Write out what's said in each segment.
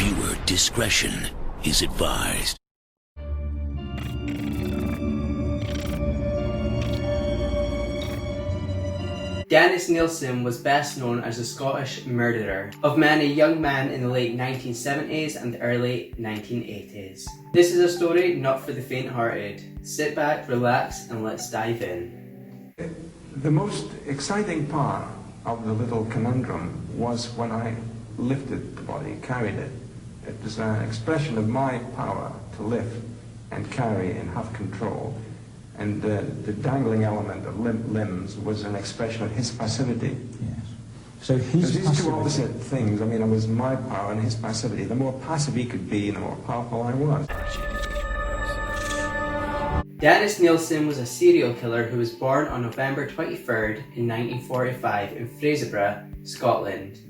Viewer discretion is advised. Dennis Nilsen was best known as a Scottish murderer of many young men in the late 1970s and early 1980s. This is a story not for the faint-hearted. Sit back, relax, and let's dive in. The most exciting part of the little conundrum was when I lifted the body, carried it. It was an expression of my power to lift and carry and have control. And the dangling element of limbs was an expression of his passivity. Yes. So his these two opposite things. I mean, it was my power and his passivity. The more passive he could be, the more powerful I was. Dennis Nilsen was a serial killer who was born on November 23rd in 1945 in Fraserburgh, Scotland,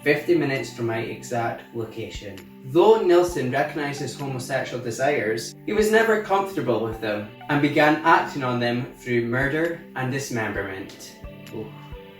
50 minutes from my exact location. Though Nilsen recognised his homosexual desires, he was never comfortable with them and began acting on them through murder and dismemberment. Ooh.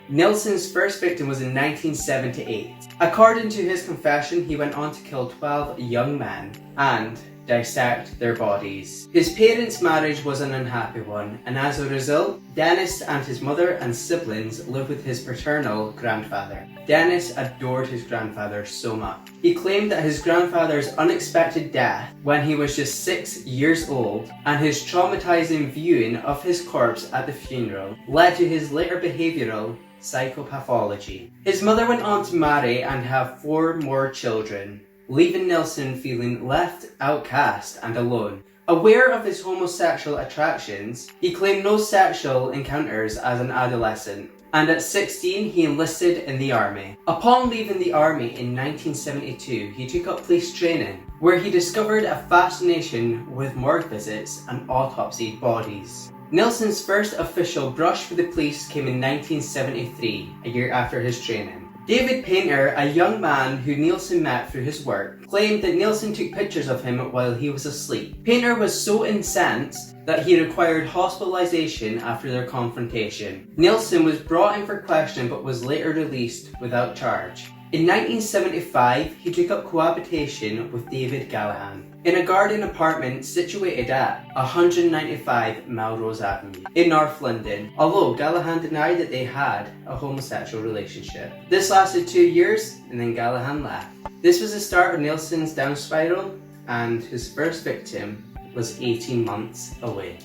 Nilsen's first victim was in 1978. According to his confession, he went on to kill 12 young men and dissect their bodies. His parents' marriage was an unhappy one, and as a result, Dennis and his mother and siblings lived with his paternal grandfather. Dennis adored his grandfather so much. He claimed that his grandfather's unexpected death when he was just 6 years old and his traumatizing viewing of his corpse at the funeral led to his later behavioral psychopathology. His mother went on to marry and have 4 more children, leaving Nilsen feeling left, outcast, and alone. Aware of his homosexual attractions, he claimed no sexual encounters as an adolescent, and at 16 he enlisted in the army. Upon leaving the army in 1972, he took up police training, where he discovered a fascination with morgue visits and autopsied bodies. Nilsen's first official brush with the police came in 1973, a year after his training. David Painter, a young man who Nilsen met through his work, claimed that Nilsen took pictures of him while he was asleep. Painter was so incensed that he required hospitalization after their confrontation. Nilsen was brought in for questioning but was later released without charge. In 1975, he took up cohabitation with David Gallahan in a garden apartment situated at 195 Melrose Avenue in North London, although Gallahan denied that they had a homosexual relationship. This lasted 2 years and then Gallahan left. This was the start of Nilsen's down spiral, and his first victim was 18 months away.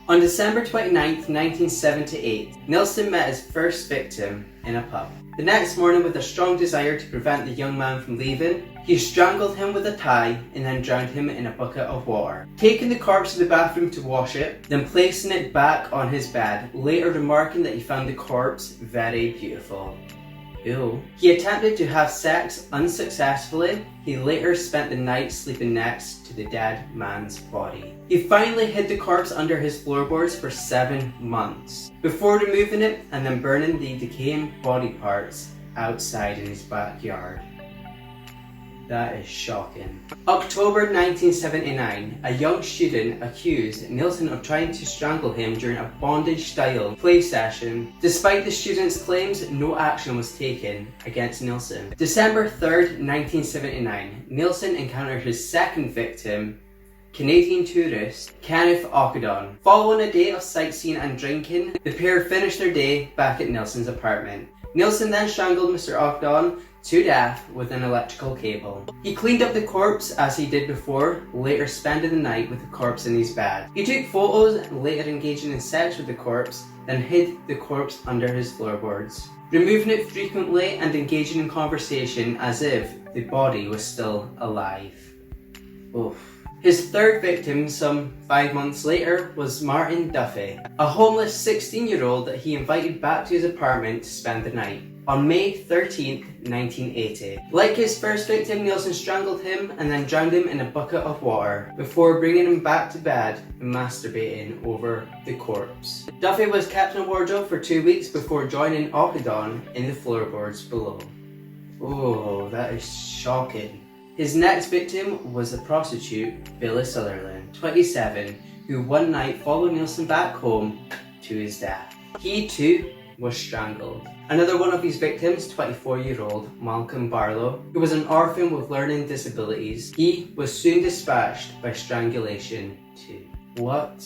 On December 29, 1978, Nilsen met his first victim in a pub. The next morning, with a strong desire to prevent the young man from leaving, he strangled him with a tie and then drowned him in a bucket of water. Taking the corpse to the bathroom to wash it, then placing it back on his bed, later remarking that he found the corpse very beautiful. Ew. He attempted to have sex unsuccessfully. He later spent the night sleeping next to the dead man's body. He finally hid the corpse under his floorboards for 7 months, before removing it and then burning the decaying body parts outside in his backyard. That is shocking. October 1979, a young student accused Nilsen of trying to strangle him during a bondage-style play session. Despite the student's claims, no action was taken against Nilsen. December 3rd, 1979, Nilsen encountered his second victim, Canadian tourist Kenneth Ockadon. Following a day of sightseeing and drinking, the pair finished their day back at Nilsen's apartment. Nilsen then strangled Mr. Ockadon to death with an electrical cable. He cleaned up the corpse as he did before, later spending the night with the corpse in his bed. He took photos, later engaging in sex with the corpse, then hid the corpse under his floorboards, removing it frequently and engaging in conversation as if the body was still alive. Oof. His third victim, some 5 months later, was Martin Duffy, a homeless 16-year-old that he invited back to his apartment to spend the night. On May 13, 1980. Like his first victim, Nilsen strangled him and then drowned him in a bucket of water before bringing him back to bed and masturbating over the corpse. Duffy was kept in a wardrobe for 2 weeks before joining Ockadon in the floorboards below. Oh, that is shocking. His next victim was a prostitute, Billy Sutherland, 27, who one night followed Nilsen back home to his death. He too was strangled. Another one of his victims, 24-year-old Malcolm Barlow, who was an orphan with learning disabilities, he was soon dispatched by strangulation too. What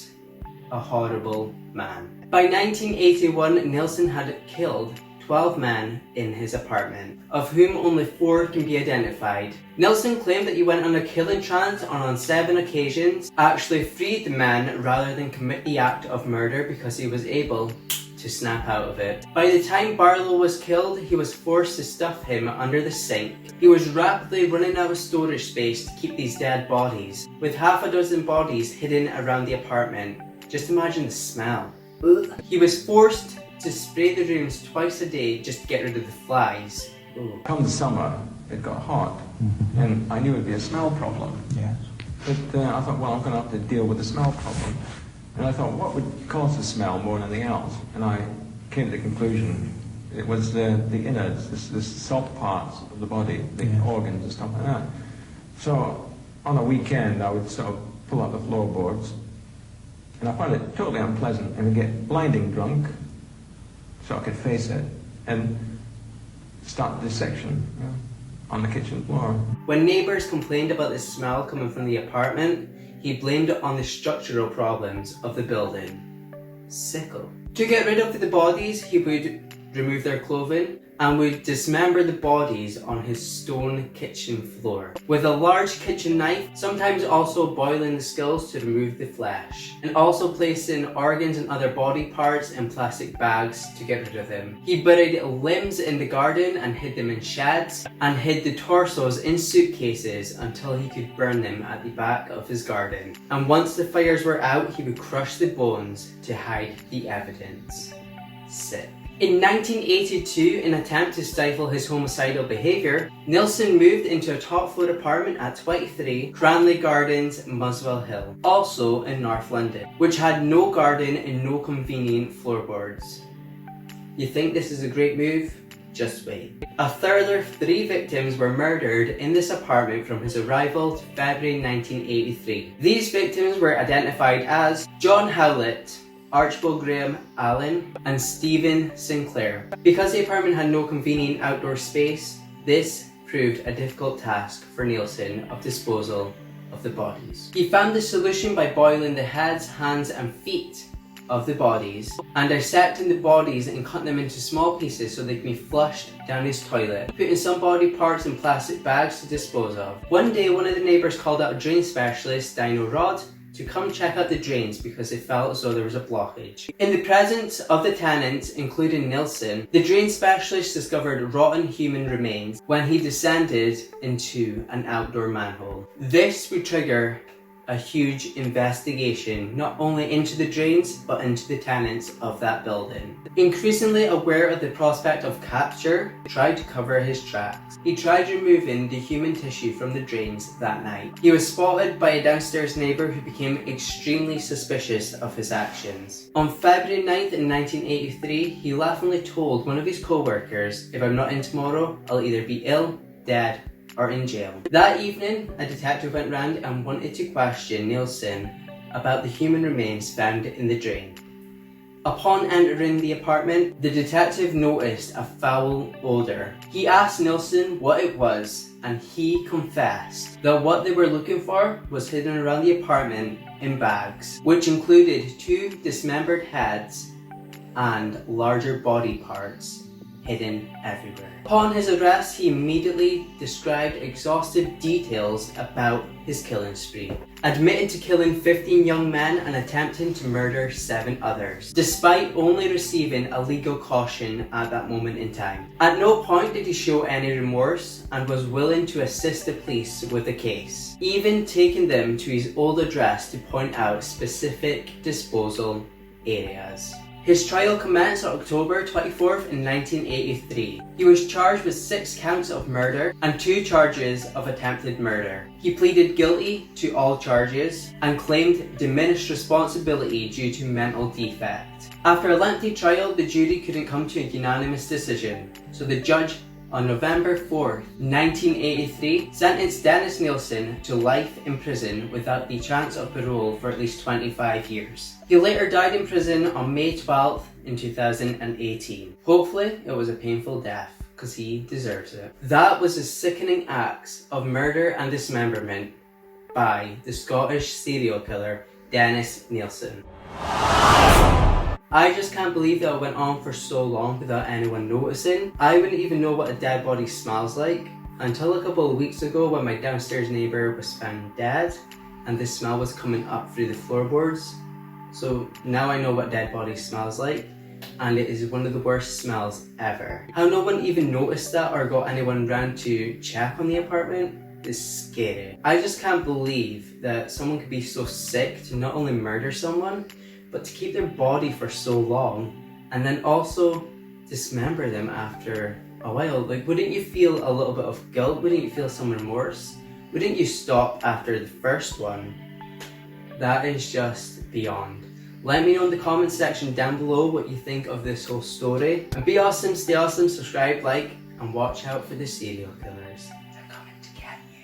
a horrible man. By 1981, Nilsen had killed 12 men in his apartment, of whom only 4 can be identified. Nilsen claimed that he went on a killing trance and on 7 occasions actually freed the men rather than commit the act of murder because he was able to snap out of it. By the time Barlow was killed, he was forced to stuff him under the sink. He was rapidly running out of storage space to keep these dead bodies, with half a dozen bodies hidden around the apartment. Just imagine the smell. Ugh. He was forced to spray the rooms twice a day just to get rid of the flies. Ugh. Come the summer, it got hot, and I knew it would be a smell problem. Yes. But I thought, well, I'm going to have to deal with the smell problem. And I thought, what would cause the smell more than anything else? And I came to the conclusion it was the innards, the soft parts of the body, the organs and stuff like that. So on a weekend, I would sort of pull out the floorboards, and I found it totally unpleasant, and would get blinding drunk, so I could face it, and start the dissection on the kitchen floor. When neighbours complained about the smell coming from the apartment, he blamed it on the structural problems of the building. Sicko. To get rid of the bodies, he would remove their clothing and would dismember the bodies on his stone kitchen floor with a large kitchen knife, sometimes also boiling the skills to remove the flesh, and also placing organs and other body parts in plastic bags to get rid of them. He buried limbs in the garden and hid them in sheds, and hid the torsos in suitcases until he could burn them at the back of his garden. And once the fires were out, he would crush the bones to hide the evidence. Sick. In 1982, in an attempt to stifle his homicidal behaviour, Nilsen moved into a top-floor apartment at 23 Cranley Gardens, Muswell Hill, also in North London, which had no garden and no convenient floorboards. You think this is a great move? Just wait. A further 3 victims were murdered in this apartment from his arrival to February 1983. These victims were identified as John Howlett, Archibald Graham Allen, and Stephen Sinclair. Because the apartment had no convenient outdoor space, this proved a difficult task for Nilsen of disposal of the bodies. He found the solution by boiling the heads, hands and feet of the bodies and dissecting the bodies and cutting them into small pieces so they can be flushed down his toilet, putting some body parts in plastic bags to dispose of. One day, one of the neighbours called out a drain specialist, Dino Rod, to come check out the drains because they felt as though there was a blockage. In the presence of the tenants, including Nilsen, the drain specialist discovered rotten human remains when he descended into an outdoor manhole. This would trigger a huge investigation, not only into the drains, but into the tenants of that building. Increasingly aware of the prospect of capture, he tried to cover his tracks. He tried removing the human tissue from the drains that night. He was spotted by a downstairs neighbour who became extremely suspicious of his actions. On February 9th in 1983, he laughingly told one of his co-workers, "If I'm not in tomorrow, I'll either be ill, dead, or in jail." That evening, a detective went round and wanted to question Nilsen about the human remains found in the drain. Upon entering the apartment, the detective noticed a foul odour. He asked Nilsen what it was, and he confessed that what they were looking for was hidden around the apartment in bags, which included 2 dismembered heads and larger body parts hidden everywhere. Upon his arrest, he immediately described exhaustive details about his killing spree, admitting to killing 15 young men and attempting to murder 7 others, despite only receiving a legal caution at that moment in time. At no point did he show any remorse and was willing to assist the police with the case, even taking them to his old address to point out specific disposal areas. His trial commenced on October 24th in 1983. He was charged with 6 counts of murder and 2 charges of attempted murder. He pleaded guilty to all charges and claimed diminished responsibility due to mental defect. After a lengthy trial, the jury couldn't come to a unanimous decision, so the judge on November 4th, 1983, sentenced Dennis Nilsen to life in prison without the chance of parole for at least 25 years. He later died in prison on May 12th in 2018. Hopefully it was a painful death, because he deserves it. That was the sickening acts of murder and dismemberment by the Scottish serial killer Dennis Nilsen. I just can't believe that it went on for so long without anyone noticing. I wouldn't even know what a dead body smells like until a couple of weeks ago when my downstairs neighbour was found dead and the smell was coming up through the floorboards. So now I know what dead body smells like, and it is one of the worst smells ever. How no one even noticed that or got anyone round to check on the apartment is scary. I just can't believe that someone could be so sick to not only murder someone, but to keep their body for so long and then also dismember them after a while. Like, wouldn't you feel a little bit of guilt? Wouldn't you feel some remorse? Wouldn't you stop after the first one? That is just beyond. Let me know in the comment section down below what you think of this whole story. And be awesome, stay awesome, subscribe, like, and watch out for the serial killers. They're coming to get you.